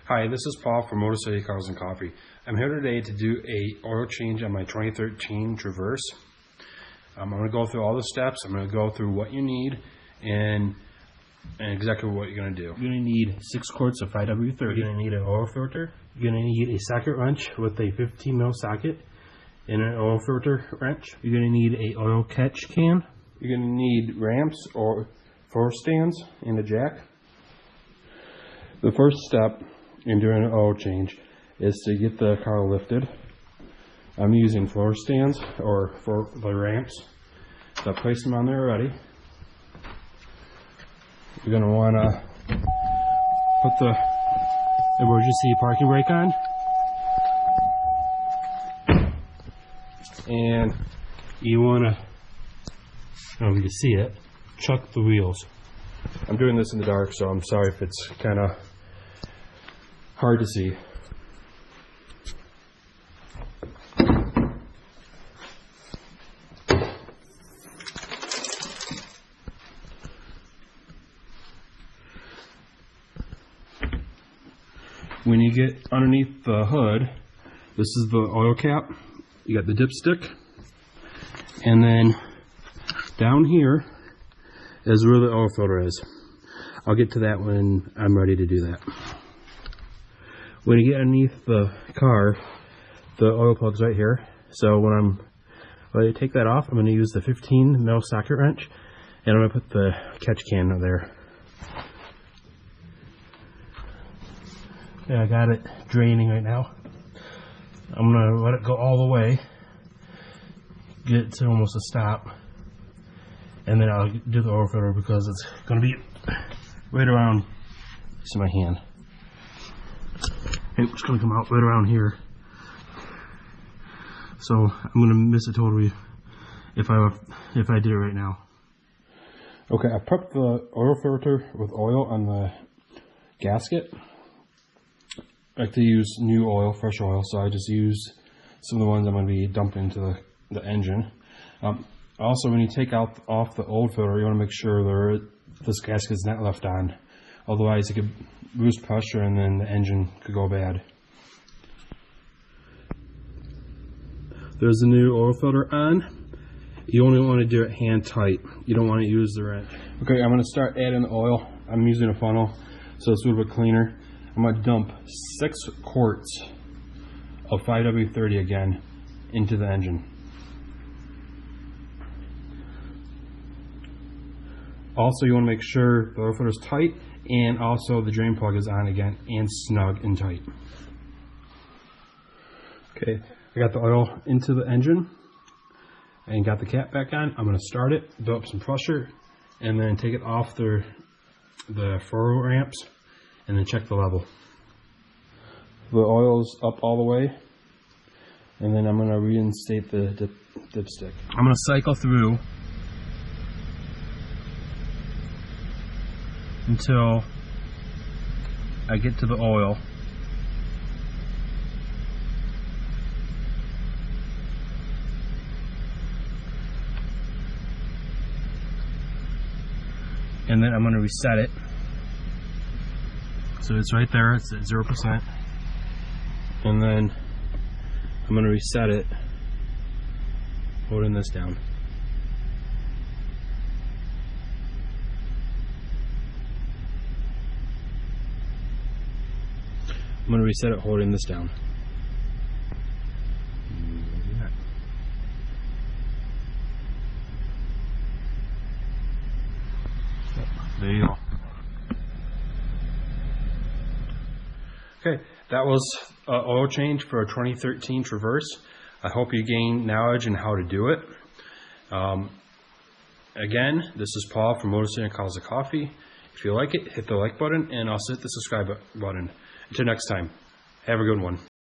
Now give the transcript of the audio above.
Hi, this is Paul from Motor City Cars and Coffee. I'm here today to do a oil change on my 2013 Traverse. I'm going to go through all the steps. I'm going to go through what you need and exactly what you're going to do. You're going to need 6 quarts of 5W30. You're going to need an oil filter. You're going to need a socket wrench with a 15 mil socket and an oil filter wrench. You're going to need a oil catch can. You're going to need ramps or floor stands and a jack. The first step in doing an oil change is to get the car lifted. I'm using floor stands or for the ramps. So I placed them on there already. You're going to want to put the emergency parking brake on. And you want to, I don't know if you can see it, chuck the wheels. I'm doing this in the dark, so I'm sorry if it's kind of hard to see. When you get underneath the hood, this is the oil cap. You got the dipstick, and then down here is where the oil filter is. I'll get to that when I'm ready to do that. When you get underneath the car, the oil plug's right here. So when I take that off, I'm going to use the 15 mil socket wrench, and I'm going to put the catch can there. Yeah, I got it draining right now. I'm going to let it go all the way, get it to almost a stop, and then I'll do the oil filter because it's going to be right around, see my hand. It's going to come out right around here. So I'm going to miss it totally if I did it right now. Okay, I prepped the oil filter with oil on the gasket. I like to use new oil, fresh oil, so I just use some of the ones I'm going to be dumping into the engine. Also, when you take off the old filter, you want to make sure this gasket is not left on. Otherwise, it could lose pressure and then the engine could go bad. There's the new oil filter on. You only want to do it hand tight. You don't want to use the wrench. Okay, I'm going to start adding the oil. I'm using a funnel, so it's a little bit cleaner. I'm going to dump 6 quarts of 5W30 again into the engine. Also, you want to make sure the oil filter is tight and also the drain plug is on again and snug and tight. Okay, I got the oil into the engine and got the cap back on. I'm going to start it, build up some pressure, and then take it off the four ramps and then check the level. The oil's up all the way, and then I'm going to reinstate the dipstick. I'm going to cycle through until I get to the oil. And then I'm going to reset it. So it's right there, it's at 0%. And then I'm going to reset it, holding this down. I'm going to reset it holding this down. There you go. Okay, that was an oil change for a 2013 Traverse. I hope you gain knowledge on how to do it. Again, this is Paul from Motor City Cars and Coffee. If you like it, hit the like button and also hit the subscribe button. Until next time, have a good one.